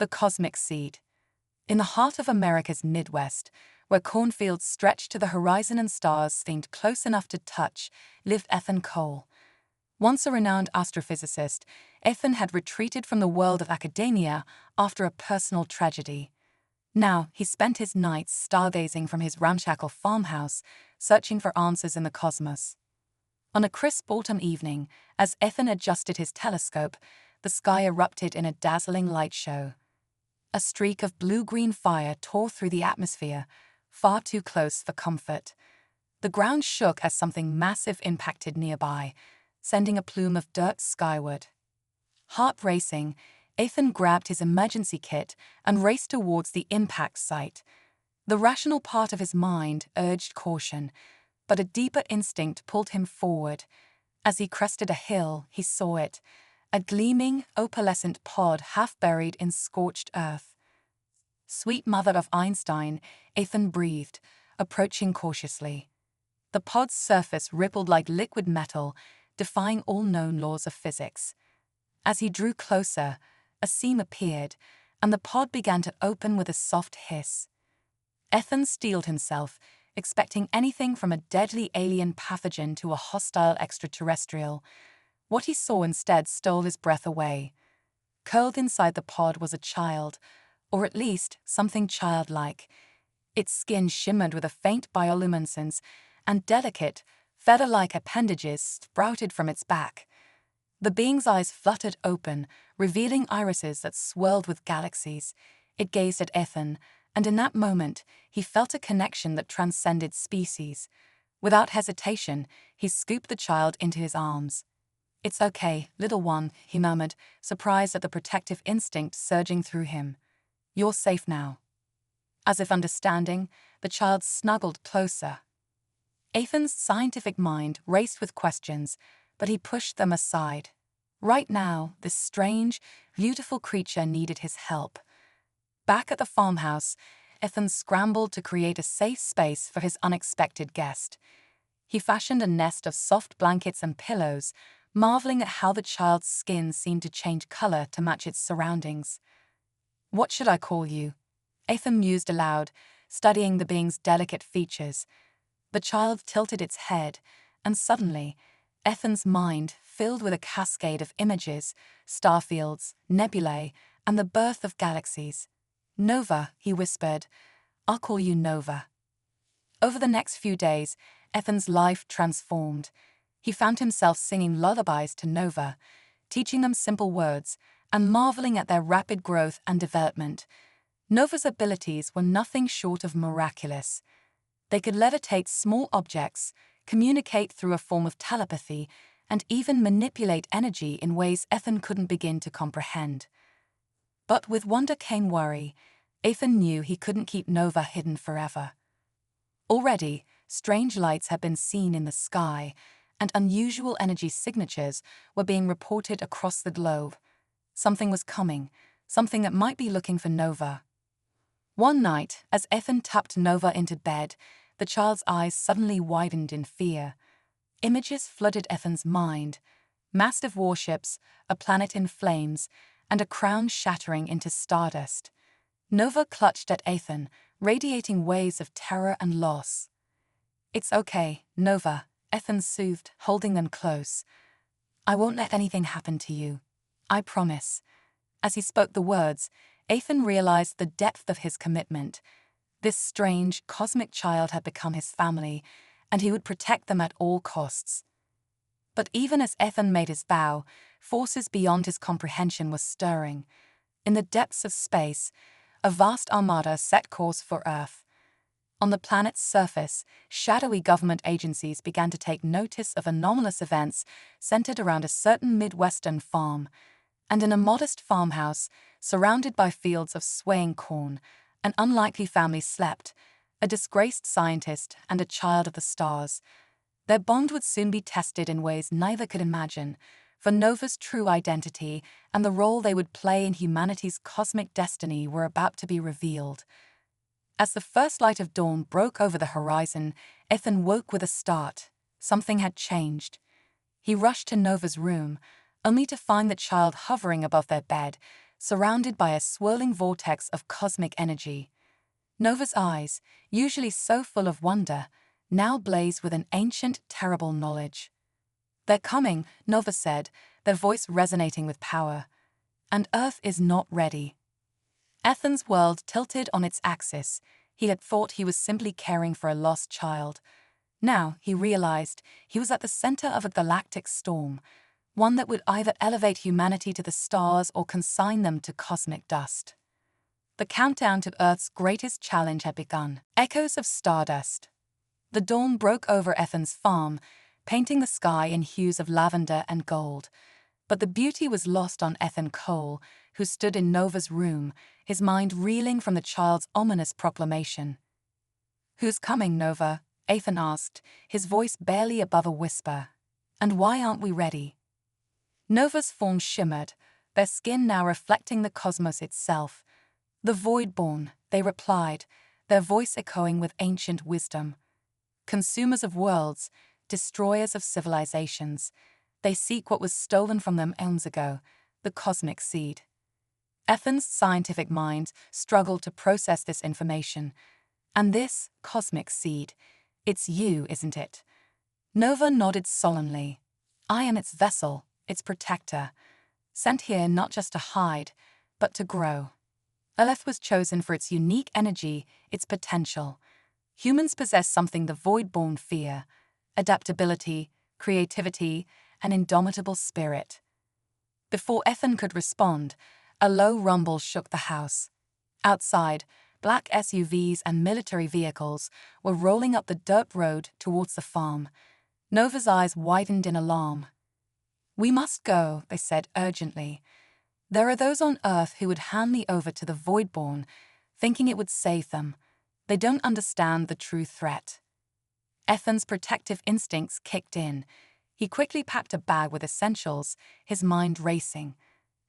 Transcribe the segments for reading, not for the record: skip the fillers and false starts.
The cosmic seed. In the heart of America's Midwest, where cornfields stretched to the horizon and stars seemed close enough to touch, lived Ethan Cole. Once a renowned astrophysicist, Ethan had retreated from the world of academia after a personal tragedy. Now, he spent his nights stargazing from his ramshackle farmhouse, searching for answers in the cosmos. On a crisp autumn evening, as Ethan adjusted his telescope, the sky erupted in a dazzling light show. A streak of blue-green fire tore through the atmosphere, far too close for comfort. The ground shook as something massive impacted nearby, sending a plume of dirt skyward. Heart racing, Ethan grabbed his emergency kit and raced towards the impact site. The rational part of his mind urged caution, but a deeper instinct pulled him forward. As he crested a hill, he saw it, a gleaming, opalescent pod half buried in scorched earth. Sweet mother of Einstein, Ethan breathed, approaching cautiously. The pod's surface rippled like liquid metal, defying all known laws of physics. As he drew closer, a seam appeared, and the pod began to open with a soft hiss. Ethan steeled himself, expecting anything from a deadly alien pathogen to a hostile extraterrestrial. What he saw instead stole his breath away. Curled inside the pod was a child, or at least something childlike. Its skin shimmered with a faint bioluminescence, and delicate, feather-like appendages sprouted from its back. The being's eyes fluttered open, revealing irises that swirled with galaxies. It gazed at Ethan, and in that moment, he felt a connection that transcended species. Without hesitation, he scooped the child into his arms. "It's okay, little one," he murmured, surprised at the protective instinct surging through him. "You're safe now." As if understanding, the child snuggled closer. Ethan's scientific mind raced with questions, but he pushed them aside. Right now, this strange, beautiful creature needed his help. Back at the farmhouse, Ethan scrambled to create a safe space for his unexpected guest. He fashioned a nest of soft blankets and pillows, marveling at how the child's skin seemed to change color to match its surroundings. "What should I call you?" Ethan mused aloud, studying the being's delicate features. The child tilted its head, and suddenly, Ethan's mind filled with a cascade of images, starfields, nebulae, and the birth of galaxies. "Nova," he whispered. "I'll call you Nova." Over the next few days, Ethan's life transformed. He found himself singing lullabies to Nova, teaching them simple words, and marveling at their rapid growth and development. Nova's abilities were nothing short of miraculous. They could levitate small objects, communicate through a form of telepathy, and even manipulate energy in ways Ethan couldn't begin to comprehend. But with wonder came worry. Ethan knew he couldn't keep Nova hidden forever. Already, strange lights had been seen in the sky, and unusual energy signatures were being reported across the globe. Something was coming, something that might be looking for Nova. One night, as Ethan tucked Nova into bed, the child's eyes suddenly widened in fear. Images flooded Ethan's mind. Massive warships, a planet in flames, and a crown shattering into stardust. Nova clutched at Ethan, radiating waves of terror and loss. "It's okay, Nova," Ethan soothed, holding them close. "I won't let anything happen to you. I promise." As he spoke the words, Ethan realized the depth of his commitment. This strange, cosmic child had become his family, and he would protect them at all costs. But even as Ethan made his vow, forces beyond his comprehension were stirring. In the depths of space, a vast armada set course for Earth. On the planet's surface, shadowy government agencies began to take notice of anomalous events centered around a certain Midwestern farm. And in a modest farmhouse, surrounded by fields of swaying corn, an unlikely family slept, a disgraced scientist and a child of the stars. Their bond would soon be tested in ways neither could imagine, for Nova's true identity and the role they would play in humanity's cosmic destiny were about to be revealed. As the first light of dawn broke over the horizon, Ethan woke with a start. Something had changed. He rushed to Nova's room, only to find the child hovering above their bed, surrounded by a swirling vortex of cosmic energy. Nova's eyes, usually so full of wonder, now blazed with an ancient, terrible knowledge. "They're coming," Nova said, their voice resonating with power. "And Earth is not ready." Ethan's world tilted on its axis. He had thought he was simply caring for a lost child. Now, he realized, he was at the center of a galactic storm, one that would either elevate humanity to the stars or consign them to cosmic dust. The countdown to Earth's greatest challenge had begun. Echoes of stardust. The dawn broke over Ethan's farm, painting the sky in hues of lavender and gold. But the beauty was lost on Ethan Cole, who stood in Nova's room, his mind reeling from the child's ominous proclamation. "Who's coming, Nova?" Ethan asked, his voice barely above a whisper. "And why aren't we ready?" Nova's form shimmered, their skin now reflecting the cosmos itself. "The Voidborn," they replied, their voice echoing with ancient wisdom. "Consumers of worlds, destroyers of civilizations. They seek what was stolen from them eons ago, the cosmic seed." Ethan's scientific mind struggled to process this information. "And this cosmic seed, it's you, isn't it?" Nova nodded solemnly. "I am its vessel, its protector, sent here not just to hide, but to grow." Earth was chosen for its unique energy, its potential. Humans possess something the Voidborn fear: adaptability, creativity, an indomitable spirit. Before Ethan could respond, a low rumble shook the house. Outside, black SUVs and military vehicles were rolling up the dirt road towards the farm. Nova's eyes widened in alarm. "We must go," they said urgently. "There are those on Earth who would hand me over to the Voidborn, thinking it would save them. They don't understand the true threat." Ethan's protective instincts kicked in. He quickly packed a bag with essentials, his mind racing.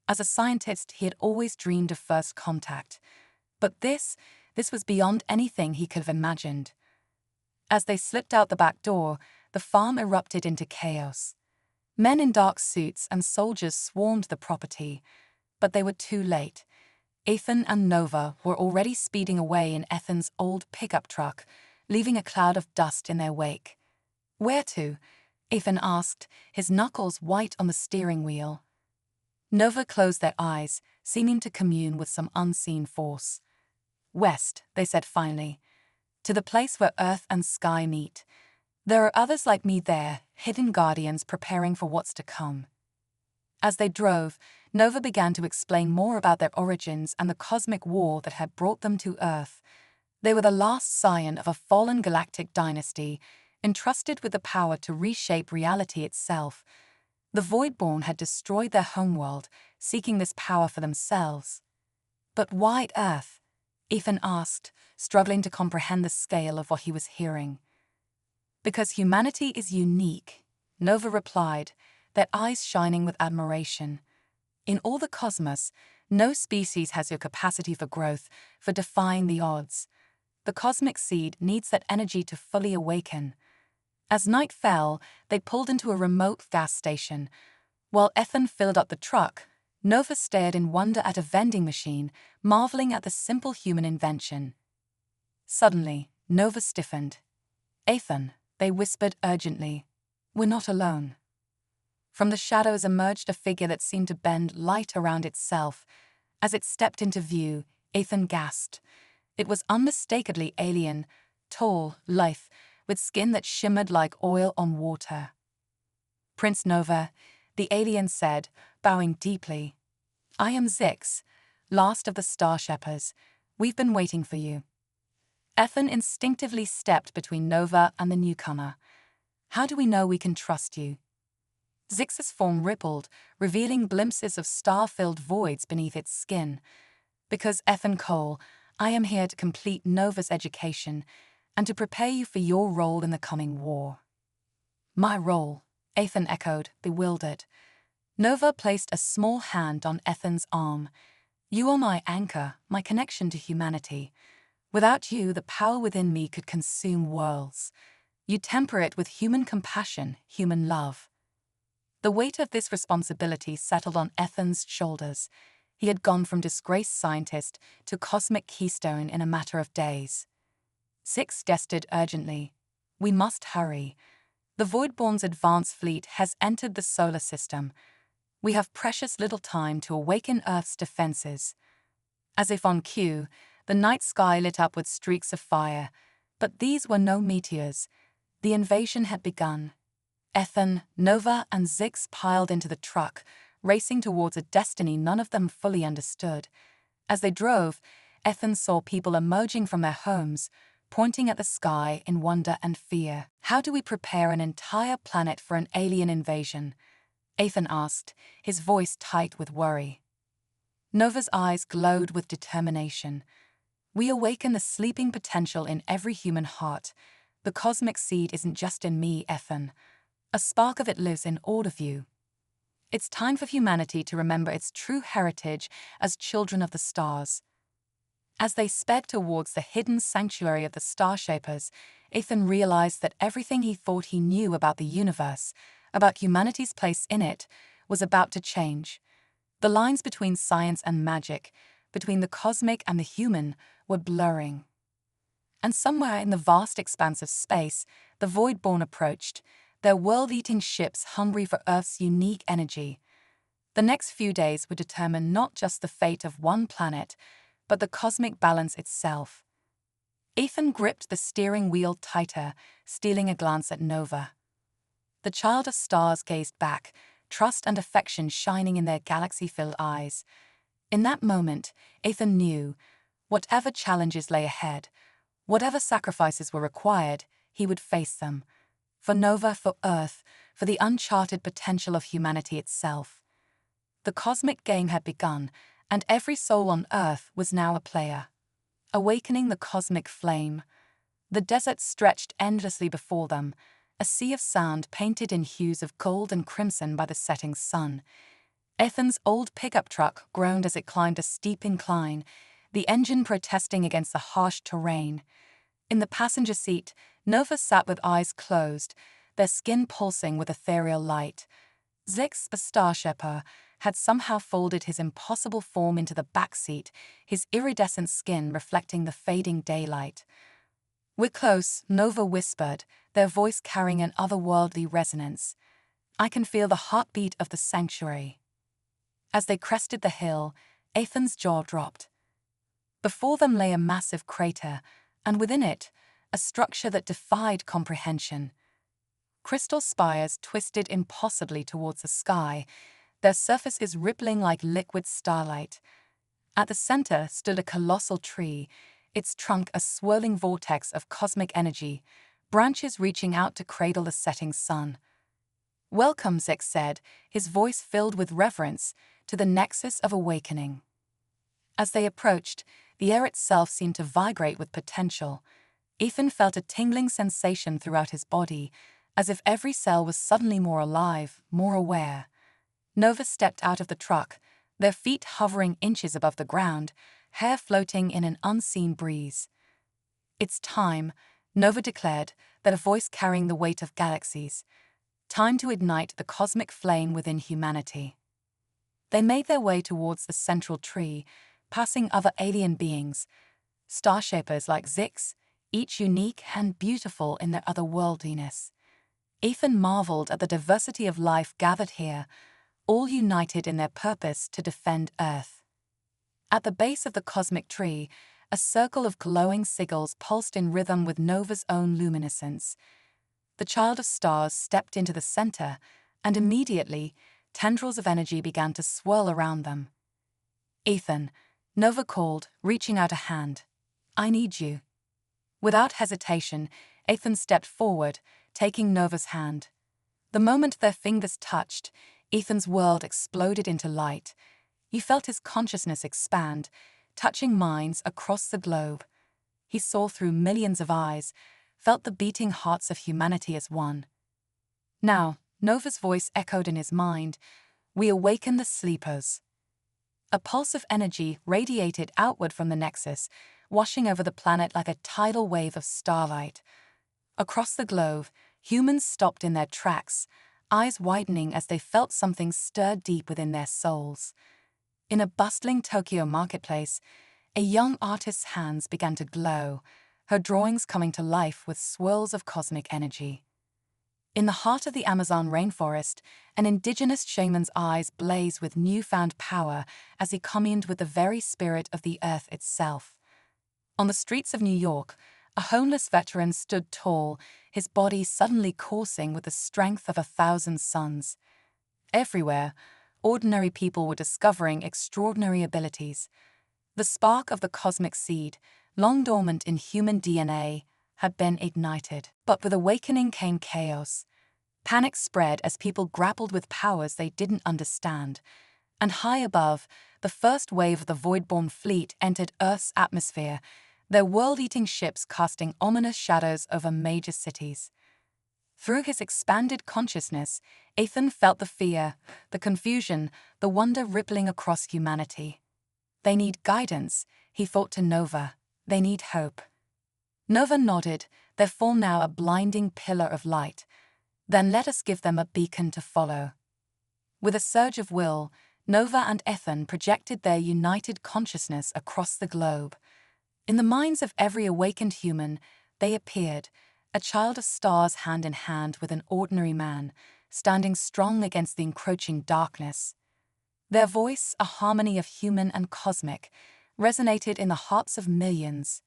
As a scientist, he had always dreamed of first contact. But this was beyond anything he could have imagined. As they slipped out the back door, the farm erupted into chaos. Men in dark suits and soldiers swarmed the property, but they were too late. Ethan and Nova were already speeding away in Ethan's old pickup truck, leaving a cloud of dust in their wake. "Where to?" Ethan asked, his knuckles white on the steering wheel. Nova closed their eyes, seeming to commune with some unseen force. "West," they said finally, "to the place where Earth and sky meet. There are others like me there, hidden guardians preparing for what's to come." As they drove, Nova began to explain more about their origins and the cosmic war that had brought them to Earth. They were the last scion of a fallen galactic dynasty, entrusted with the power to reshape reality itself. The Voidborn had destroyed their homeworld, seeking this power for themselves. "But why Earth?" Ethan asked, struggling to comprehend the scale of what he was hearing. "Because humanity is unique," Nova replied, their eyes shining with admiration. "In all the cosmos, no species has your capacity for growth, for defying the odds. The cosmic seed needs that energy to fully awaken." As night fell, they pulled into a remote gas station. While Ethan filled up the truck, Nova stared in wonder at a vending machine, marveling at the simple human invention. Suddenly, Nova stiffened. "Ethan," they whispered urgently, "we're not alone." From the shadows emerged a figure that seemed to bend light around itself. As it stepped into view, Ethan gasped. It was unmistakably alien, tall, lithe, with skin that shimmered like oil on water. "Prince Nova," the alien said, bowing deeply. "I am Zix, last of the Star Shepherds. We've been waiting for you." Ethan instinctively stepped between Nova and the newcomer. "How do we know we can trust you?" Zix's form rippled, revealing glimpses of star-filled voids beneath its skin. "Because, Ethan Cole, I am here to complete Nova's education and to prepare you for your role in the coming war." "My role?" Ethan echoed, bewildered. Nova placed a small hand on Ethan's arm. "You are my anchor, my connection to humanity. Without you, the power within me could consume worlds. You temper it with human compassion, human love." The weight of this responsibility settled on Ethan's shoulders. He had gone from disgraced scientist to cosmic keystone in a matter of days. Zix gestured urgently. "We must hurry. The Voidborn's advance fleet has entered the solar system. We have precious little time to awaken Earth's defenses." As if on cue, the night sky lit up with streaks of fire, but these were no meteors. The invasion had begun. Ethan, Nova, and Zix piled into the truck, racing towards a destiny none of them fully understood. As they drove, Ethan saw people emerging from their homes, pointing at the sky in wonder and fear. "How do we prepare an entire planet for an alien invasion?" Ethan asked, his voice tight with worry. Nova's eyes glowed with determination. "We awaken the sleeping potential in every human heart. The cosmic seed isn't just in me, Ethan. A spark of it lives in all of you. It's time for humanity to remember its true heritage as children of the stars." As they sped towards the hidden sanctuary of the Starshapers, Ethan realized that everything he thought he knew about the universe, about humanity's place in it, was about to change. The lines between science and magic, between the cosmic and the human, were blurring. And somewhere in the vast expanse of space, the Voidborn approached, their world-eating ships hungry for Earth's unique energy. The next few days would determine not just the fate of one planet, but the cosmic balance itself. Ethan gripped the steering wheel tighter, stealing a glance at Nova. The child of stars gazed back, trust and affection shining in their galaxy-filled eyes. In that moment, Ethan knew, whatever challenges lay ahead, whatever sacrifices were required, he would face them. For Nova, for Earth, for the uncharted potential of humanity itself. The cosmic game had begun, and every soul on Earth was now a player. Awakening the cosmic flame. The desert stretched endlessly before them, a sea of sand painted in hues of gold and crimson by the setting sun. Ethan's old pickup truck groaned as it climbed a steep incline, the engine protesting against the harsh terrain. In the passenger seat, Nova sat with eyes closed, their skin pulsing with ethereal light. Zix, the Starshaper, had somehow folded his impossible form into the back seat, his iridescent skin reflecting the fading daylight. "We're close," Nova whispered, their voice carrying an otherworldly resonance. "I can feel the heartbeat of the sanctuary." As they crested the hill, Ethan's jaw dropped. Before them lay a massive crater, and within it, a structure that defied comprehension. Crystal spires twisted impossibly towards the sky, their surfaces rippling like liquid starlight. At the center stood a colossal tree, its trunk a swirling vortex of cosmic energy, branches reaching out to cradle the setting sun. "Welcome," Zix said, his voice filled with reverence, to the nexus of awakening. As they approached, the air itself seemed to vibrate with potential. Ethan felt a tingling sensation throughout his body, as if every cell was suddenly more alive, more aware. Nova stepped out of the truck, their feet hovering inches above the ground, hair floating in an unseen breeze. "It's time," Nova declared, that a voice carrying the weight of galaxies. "Time to ignite the cosmic flame within humanity." They made their way towards the central tree, passing other alien beings, Starshapers like Zix, each unique and beautiful in their otherworldliness. Ethan marveled at the diversity of life gathered here, all united in their purpose to defend Earth. At the base of the cosmic tree, a circle of glowing sigils pulsed in rhythm with Nova's own luminescence. The child of stars stepped into the center, and immediately, tendrils of energy began to swirl around them. "Ethan," Nova called, reaching out a hand. "I need you." Without hesitation, Ethan stepped forward, taking Nova's hand. The moment their fingers touched, Ethan's world exploded into light. He felt his consciousness expand, touching minds across the globe. He saw through millions of eyes, felt the beating hearts of humanity as one. Now, Nova's voice echoed in his mind, "We awaken the sleepers." A pulse of energy radiated outward from the nexus, washing over the planet like a tidal wave of starlight. Across the globe, humans stopped in their tracks, eyes widening as they felt something stir deep within their souls. In a bustling Tokyo marketplace, a young artist's hands began to glow, her drawings coming to life with swirls of cosmic energy. In the heart of the Amazon rainforest, an indigenous shaman's eyes blazed with newfound power as he communed with the very spirit of the earth itself. On the streets of New York, a homeless veteran stood tall, his body suddenly coursing with the strength of 1,000 suns. Everywhere, ordinary people were discovering extraordinary abilities. The spark of the cosmic seed, long dormant in human DNA, had been ignited. But with awakening came chaos. Panic spread as people grappled with powers they didn't understand. And high above, the first wave of the Voidborn fleet entered Earth's atmosphere, their world-eating ships casting ominous shadows over major cities. Through his expanded consciousness, Ethan felt the fear, the confusion, the wonder rippling across humanity. They need guidance, he thought to Nova. They need hope. Nova nodded, their form now a blinding pillar of light. Then let us give them a beacon to follow. With a surge of will, Nova and Ethan projected their united consciousness across the globe. In the minds of every awakened human, they appeared, a child of stars hand in hand with an ordinary man, standing strong against the encroaching darkness. Their voice, a harmony of human and cosmic, resonated in the hearts of millions.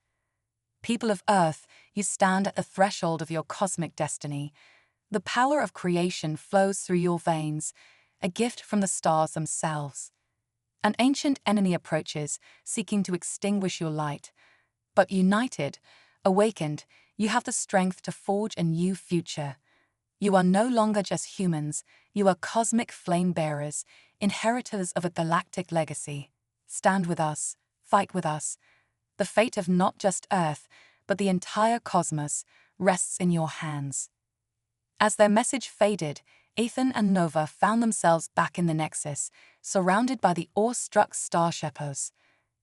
People of Earth, you stand at the threshold of your cosmic destiny. The power of creation flows through your veins, a gift from the stars themselves. An ancient enemy approaches, seeking to extinguish your light. But united, awakened, you have the strength to forge a new future. You are no longer just humans, you are cosmic flame-bearers, inheritors of a galactic legacy. Stand with us, fight with us. The fate of not just Earth, but the entire cosmos, rests in your hands. As their message faded, Ethan and Nova found themselves back in the Nexus, surrounded by the awe-struck Starshipers.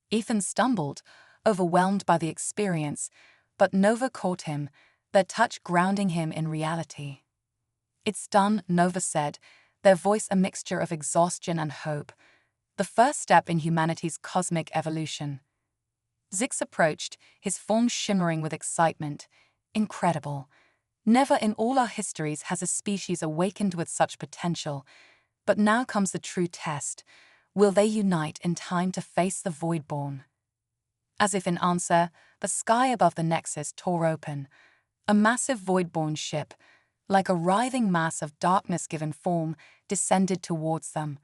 Ethan stumbled, overwhelmed by the experience, but Nova caught him, their touch grounding him in reality. It's done, Nova said, their voice a mixture of exhaustion and hope. The first step in humanity's cosmic evolution. Zix approached, his form shimmering with excitement. Incredible. Never in all our histories has a species awakened with such potential. But now comes the true test. Will they unite in time to face the Voidborn? As if in answer, the sky above the Nexus tore open. A massive Voidborn ship, like a writhing mass of darkness-given form, descended towards them.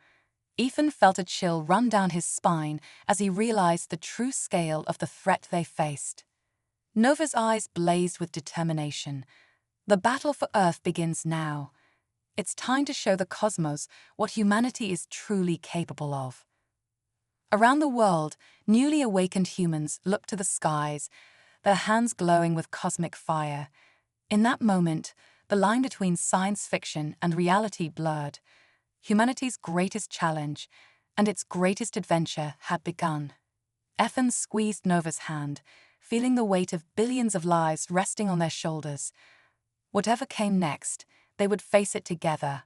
Ethan felt a chill run down his spine as he realized the true scale of the threat they faced. Nova's eyes blazed with determination. The battle for Earth begins now. It's time to show the cosmos what humanity is truly capable of. Around the world, newly awakened humans looked to the skies, their hands glowing with cosmic fire. In that moment, the line between science fiction and reality blurred. Humanity's greatest challenge and its greatest adventure had begun. Ethan squeezed Nova's hand, feeling the weight of billions of lives resting on their shoulders. Whatever came next, they would face it together.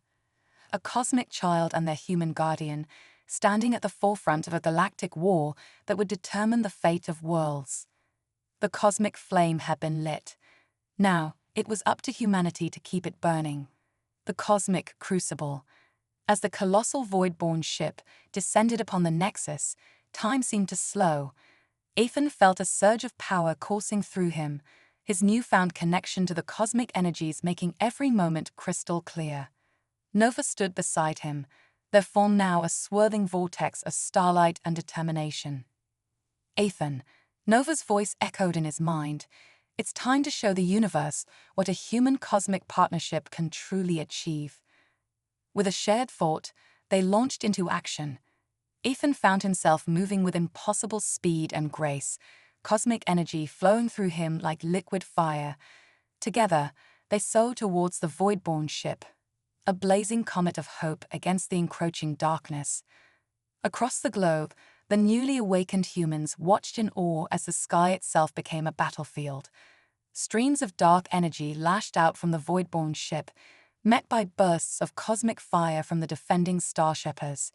A cosmic child and their human guardian, standing at the forefront of a galactic war that would determine the fate of worlds. The cosmic flame had been lit. Now, it was up to humanity to keep it burning. The cosmic crucible. As the colossal Voidborn ship descended upon the Nexus, time seemed to slow. Ethan felt a surge of power coursing through him, his newfound connection to the cosmic energies making every moment crystal clear. Nova stood beside him, their form now a swirling vortex of starlight and determination. Ethan, Nova's voice echoed in his mind. It's time to show the universe what a human cosmic partnership can truly achieve. With a shared thought, they launched into action. Ethan found himself moving with impossible speed and grace, cosmic energy flowing through him like liquid fire. Together, they soared towards the Voidborn ship, a blazing comet of hope against the encroaching darkness. Across the globe, the newly awakened humans watched in awe as the sky itself became a battlefield. Streams of dark energy lashed out from the Voidborn ship, met by bursts of cosmic fire from the defending Starshipers.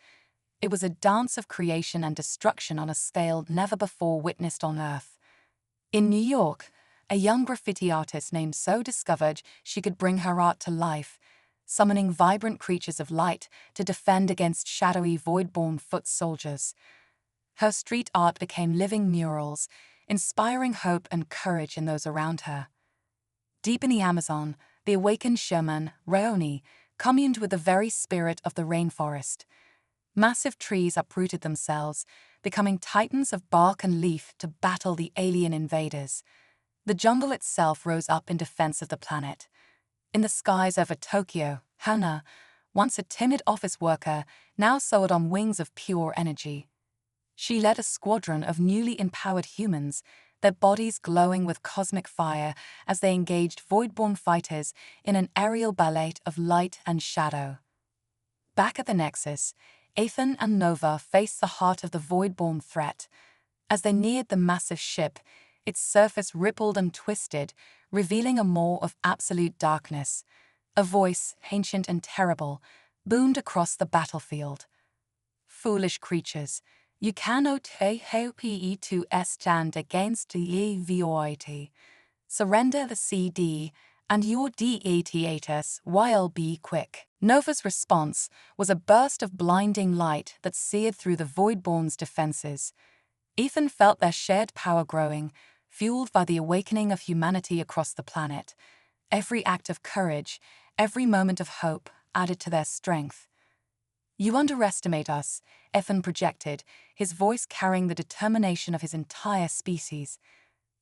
It was a dance of creation and destruction on a scale never before witnessed on Earth. In New York, a young graffiti artist named So discovered she could bring her art to life, summoning vibrant creatures of light to defend against shadowy void-born foot soldiers. Her street art became living murals, inspiring hope and courage in those around her. Deep in the Amazon, the awakened shaman, Raoni, communed with the very spirit of the rainforest. Massive trees uprooted themselves, becoming titans of bark and leaf to battle the alien invaders. The jungle itself rose up in defense of the planet. In the skies over Tokyo, Hana, once a timid office worker, now soared on wings of pure energy. She led a squadron of newly empowered humans, their bodies glowing with cosmic fire as they engaged void-born fighters in an aerial ballet of light and shadow. Back at the Nexus, Ethan and Nova faced the heart of the void-born threat. As they neared the massive ship, its surface rippled and twisted, revealing a maw of absolute darkness. A voice, ancient and terrible, boomed across the battlefield. "Foolish creatures, you cannot help to stand against the void. Surrender the CD, and your DATS while be quick." Nova's response was a burst of blinding light that seared through the Voidborn's defenses. Ethan felt their shared power growing, fueled by the awakening of humanity across the planet. Every act of courage, every moment of hope added to their strength. "You underestimate us," Ethan projected, his voice carrying the determination of his entire species.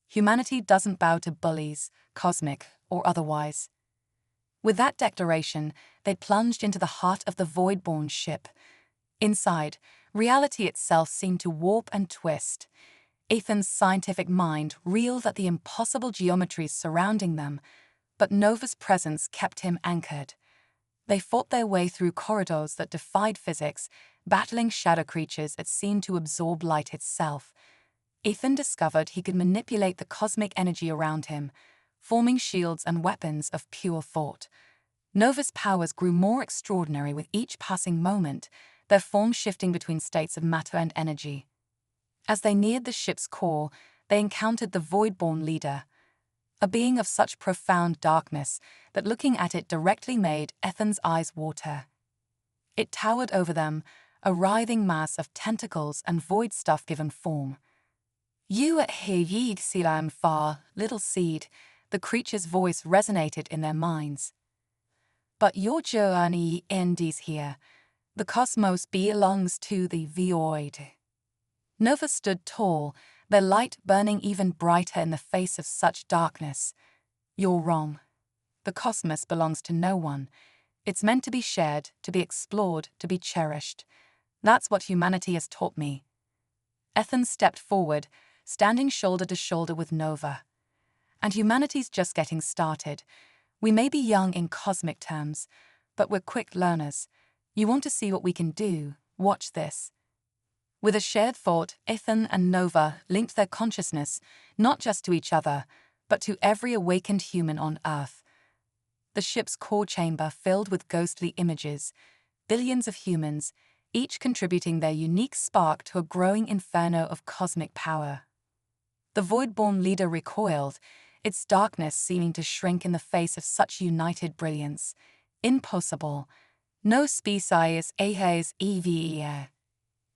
"Humanity doesn't bow to bullies, cosmic or otherwise." With that declaration, they plunged into the heart of the void-born ship. Inside, reality itself seemed to warp and twist. Ethan's scientific mind reeled at the impossible geometries surrounding them, but Nova's presence kept him anchored. They fought their way through corridors that defied physics, battling shadow creatures that seemed to absorb light itself. Ethan discovered he could manipulate the cosmic energy around him, forming shields and weapons of pure thought. Nova's powers grew more extraordinary with each passing moment, their form shifting between states of matter and energy. As they neared the ship's core, they encountered the Voidborn leader, a being of such profound darkness that looking at it directly made Ethan's eyes water. It towered over them, a writhing mass of tentacles and void stuff given form. "You ye silam far, little seed," the creature's voice resonated in their minds. "But your journey ends here. The cosmos belongs to the void." Nova stood tall, their light burning even brighter in the face of such darkness. "You're wrong. The cosmos belongs to no one. It's meant to be shared, to be explored, to be cherished. That's what humanity has taught me." Ethan stepped forward, standing shoulder to shoulder with Nova. "And humanity's just getting started. We may be young in cosmic terms, but we're quick learners. You want to see what we can do? Watch this." With a shared thought, Ethan and Nova linked their consciousness not just to each other, but to every awakened human on Earth. The ship's core chamber filled with ghostly images, billions of humans, each contributing their unique spark to a growing inferno of cosmic power. The Voidborn leader recoiled, its darkness seeming to shrink in the face of such united brilliance. "Impossible. No species has EVE.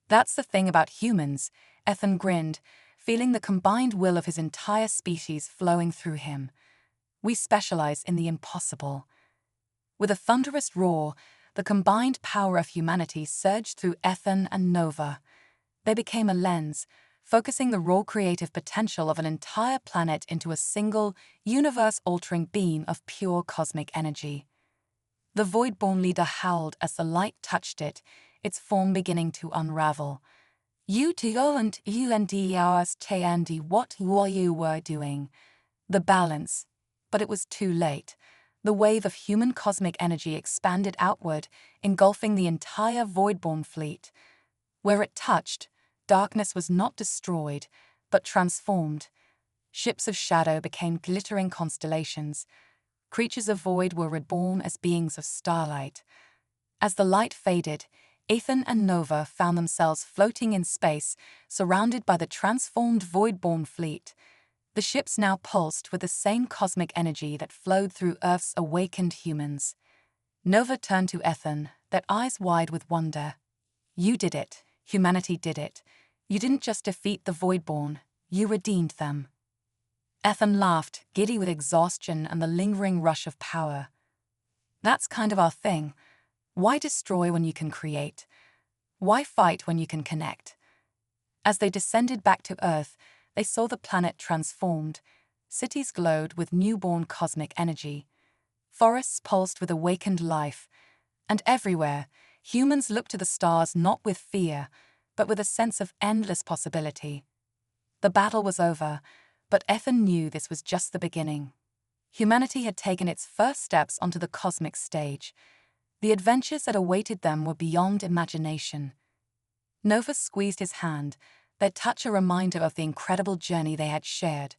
"That's the thing about humans," Ethan grinned, feeling the combined will of his entire species flowing through him. "We specialize in the impossible." With a thunderous roar, the combined power of humanity surged through Ethan and Nova. They became a lens, focusing the raw creative potential of an entire planet into a single, universe-altering beam of pure cosmic energy. The Voidborn leader howled as the light touched it, its form beginning to unravel. "You don't understand what you were doing." The balance. But it was too late. The wave of human cosmic energy expanded outward, engulfing the entire Voidborn fleet. Where it touched, darkness was not destroyed, but transformed. Ships of shadow became glittering constellations. Creatures of void were reborn as beings of starlight. As the light faded, Ethan and Nova found themselves floating in space, surrounded by the transformed Voidborn fleet. The ships now pulsed with the same cosmic energy that flowed through Earth's awakened humans. Nova turned to Ethan, their eyes wide with wonder. "You did it. Humanity did it. You didn't just defeat the Voidborn, you redeemed them." Ethan laughed, giddy with exhaustion and the lingering rush of power. "That's kind of our thing. Why destroy when you can create? Why fight when you can connect?" As they descended back to Earth, they saw the planet transformed. Cities glowed with newborn cosmic energy. Forests pulsed with awakened life. And everywhere, humans looked to the stars not with fear, but with a sense of endless possibility. The battle was over, but Ethan knew this was just the beginning. Humanity had taken its first steps onto the cosmic stage. The adventures that awaited them were beyond imagination. Nova squeezed his hand, their touch a reminder of the incredible journey they had shared.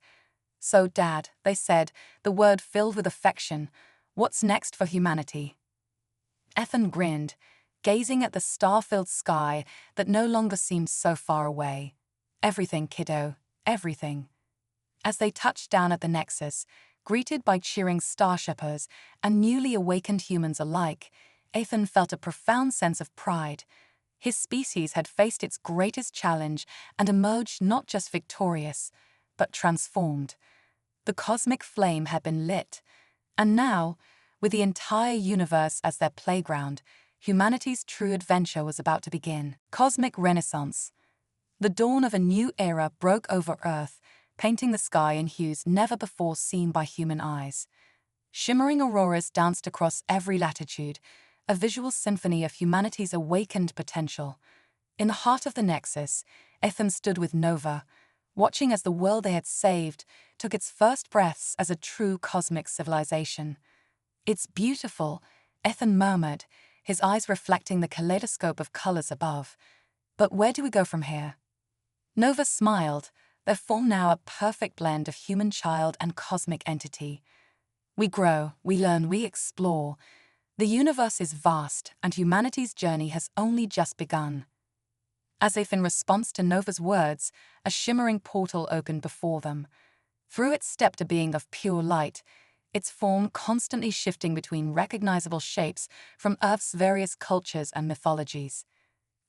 "So, Dad," they said, the word filled with affection, "what's next for humanity?" Ethan grinned, gazing at the star-filled sky that no longer seemed so far away. "Everything, kiddo, everything." As they touched down at the Nexus, greeted by cheering starshippers and newly awakened humans alike, Ethan felt a profound sense of pride. His species had faced its greatest challenge and emerged not just victorious, but transformed. The cosmic flame had been lit, and now, with the entire universe as their playground, humanity's true adventure was about to begin. Cosmic Renaissance. The dawn of a new era broke over Earth, painting the sky in hues never before seen by human eyes. Shimmering auroras danced across every latitude, a visual symphony of humanity's awakened potential. In the heart of the Nexus, Ethan stood with Nova, watching as the world they had saved took its first breaths as a true cosmic civilization. "It's beautiful," Ethan murmured, his eyes reflecting the kaleidoscope of colors above. "But where do we go from here?" Nova smiled, their form now a perfect blend of human child and cosmic entity. "We grow, we learn, we explore. The universe is vast, and humanity's journey has only just begun." As if in response to Nova's words, a shimmering portal opened before them. Through it stepped a being of pure light, its form constantly shifting between recognizable shapes from Earth's various cultures and mythologies.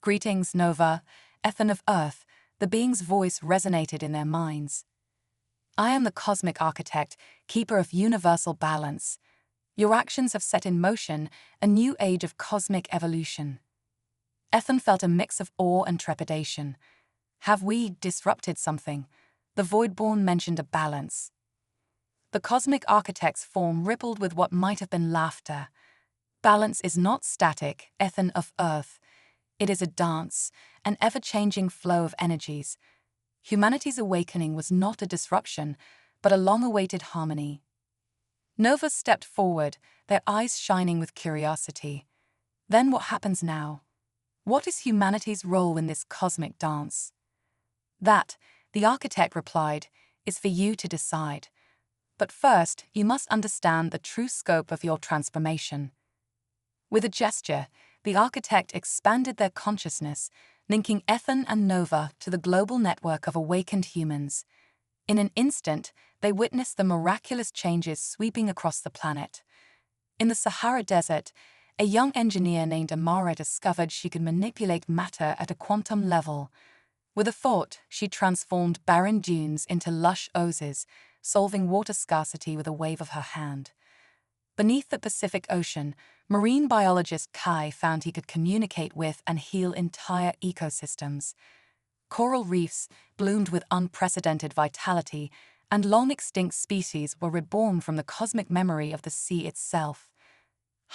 "Greetings, Nova, Ethan of Earth," the being's voice resonated in their minds. "I am the cosmic architect, keeper of universal balance. Your actions have set in motion a new age of cosmic evolution." Ethan felt a mix of awe and trepidation. "Have we disrupted something?" The Voidborn mentioned a balance. The cosmic architect's form rippled with what might have been laughter. "Balance is not static, Ethan of Earth. It is a dance, an ever-changing flow of energies. Humanity's awakening was not a disruption, but a long-awaited harmony." Nova stepped forward, their eyes shining with curiosity. "Then what happens now? What is humanity's role in this cosmic dance?" "That," the architect replied, "is for you to decide. But first, you must understand the true scope of your transformation." With a gesture, the architect expanded their consciousness, linking Ethan and Nova to the global network of awakened humans. In an instant, they witnessed the miraculous changes sweeping across the planet. In the Sahara Desert, a young engineer named Amara discovered she could manipulate matter at a quantum level. With a thought, she transformed barren dunes into lush oases, solving water scarcity with a wave of her hand. Beneath the Pacific Ocean, marine biologist Kai found he could communicate with and heal entire ecosystems. Coral reefs bloomed with unprecedented vitality, and long-extinct species were reborn from the cosmic memory of the sea itself.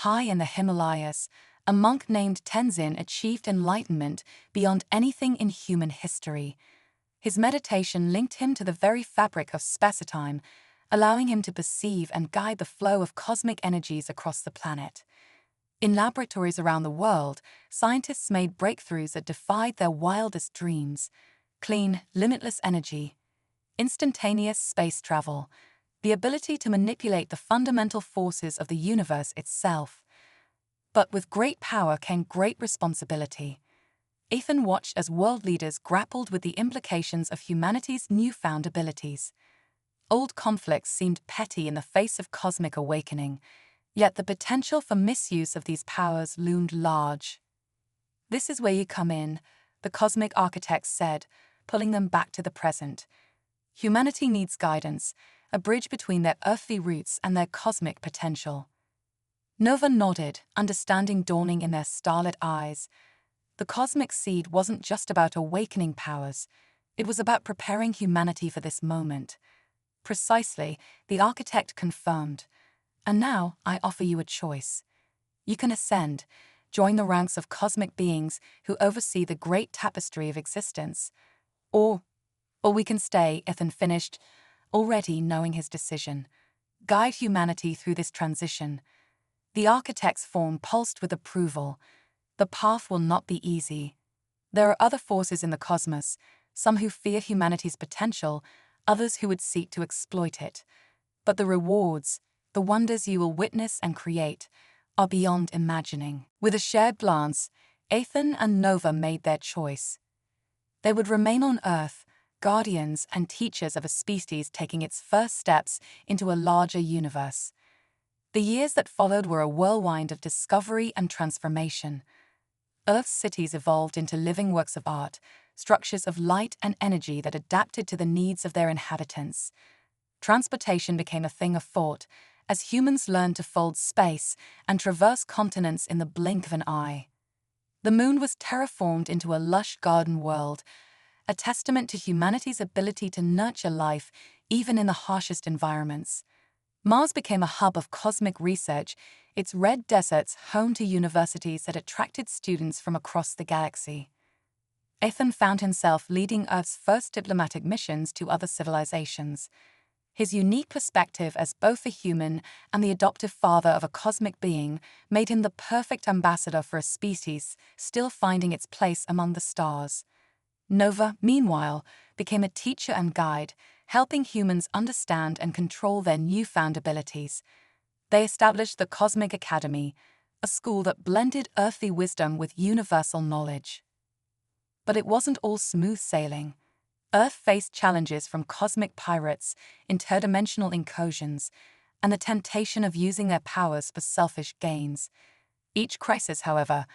High in the Himalayas, a monk named Tenzin achieved enlightenment beyond anything in human history. His meditation linked him to the very fabric of space-time, allowing him to perceive and guide the flow of cosmic energies across the planet. In laboratories around the world, scientists made breakthroughs that defied their wildest dreams: clean, limitless energy, instantaneous space travel, the ability to manipulate the fundamental forces of the universe itself. But with great power came great responsibility. Ethan watched as world leaders grappled with the implications of humanity's newfound abilities. Old conflicts seemed petty in the face of cosmic awakening, yet the potential for misuse of these powers loomed large. "This is where you come in," the cosmic architects said, pulling them back to the present. "Humanity needs guidance, a bridge between their earthly roots and their cosmic potential." Nova nodded, understanding dawning in their starlit eyes. The cosmic seed wasn't just about awakening powers, it was about preparing humanity for this moment. "Precisely," the architect confirmed. "And now I offer you a choice. You can ascend, join the ranks of cosmic beings who oversee the great tapestry of existence. Or we can stay," Ethan finished, already knowing his decision. "Guide humanity through this transition." The architect's form pulsed with approval. "The path will not be easy. There are other forces in the cosmos, some who fear humanity's potential, others who would seek to exploit it. But the rewards, the wonders you will witness and create, are beyond imagining." With a shared glance, Ethan and Nova made their choice. They would remain on Earth, guardians and teachers of a species taking its first steps into a larger universe. The years that followed were a whirlwind of discovery and transformation. Earth's cities evolved into living works of art, structures of light and energy that adapted to the needs of their inhabitants. Transportation became a thing of thought, as humans learned to fold space and traverse continents in the blink of an eye. The moon was terraformed into a lush garden world, a testament to humanity's ability to nurture life even in the harshest environments. Mars became a hub of cosmic research, its red deserts home to universities that attracted students from across the galaxy. Ethan found himself leading Earth's first diplomatic missions to other civilizations. His unique perspective as both a human and the adoptive father of a cosmic being made him the perfect ambassador for a species still finding its place among the stars. Nova, meanwhile, became a teacher and guide, helping humans understand and control their newfound abilities. They established the Cosmic Academy, a school that blended earthly wisdom with universal knowledge. But it wasn't all smooth sailing. Earth faced challenges from cosmic pirates, interdimensional incursions, and the temptation of using their powers for selfish gains. Each crisis, however,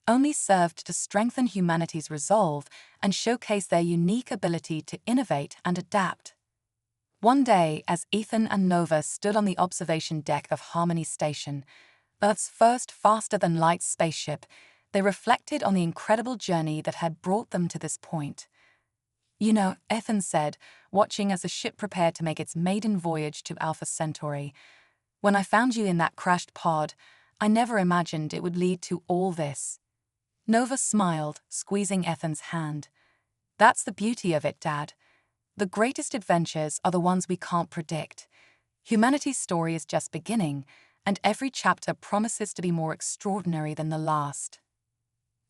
only served to strengthen humanity's resolve and showcase their unique ability to innovate and adapt. One day, as Ethan and Nova stood on the observation deck of Harmony Station, Earth's first faster-than-light spaceship, they reflected on the incredible journey that had brought them to this point. "You know," Ethan said, watching as the ship prepared to make its maiden voyage to Alpha Centauri, "when I found you in that crashed pod, I never imagined it would lead to all this." Nova smiled, squeezing Ethan's hand. "That's the beauty of it, Dad. The greatest adventures are the ones we can't predict. Humanity's story is just beginning, and every chapter promises to be more extraordinary than the last."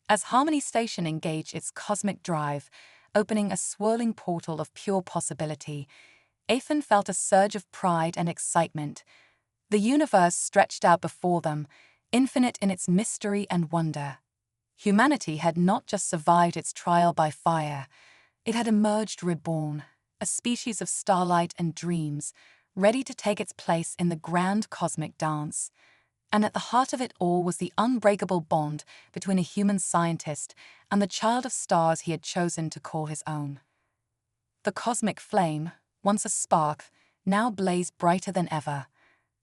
As Harmony Station engaged its cosmic drive, opening a swirling portal of pure possibility, Ethan felt a surge of pride and excitement. The universe stretched out before them, infinite in its mystery and wonder. Humanity had not just survived its trial by fire, it had emerged reborn, a species of starlight and dreams, ready to take its place in the grand cosmic dance. And at the heart of it all was the unbreakable bond between a human scientist and the child of stars he had chosen to call his own. The cosmic flame, once a spark, now blazed brighter than ever,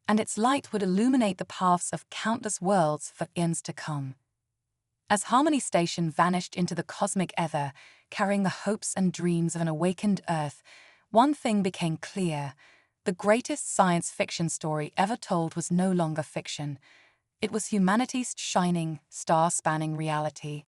and its light would illuminate the paths of countless worlds for eons to come. As Harmony Station vanished into the cosmic ether, carrying the hopes and dreams of an awakened Earth, one thing became clear. The greatest science fiction story ever told was no longer fiction. It was humanity's shining, star-spanning reality.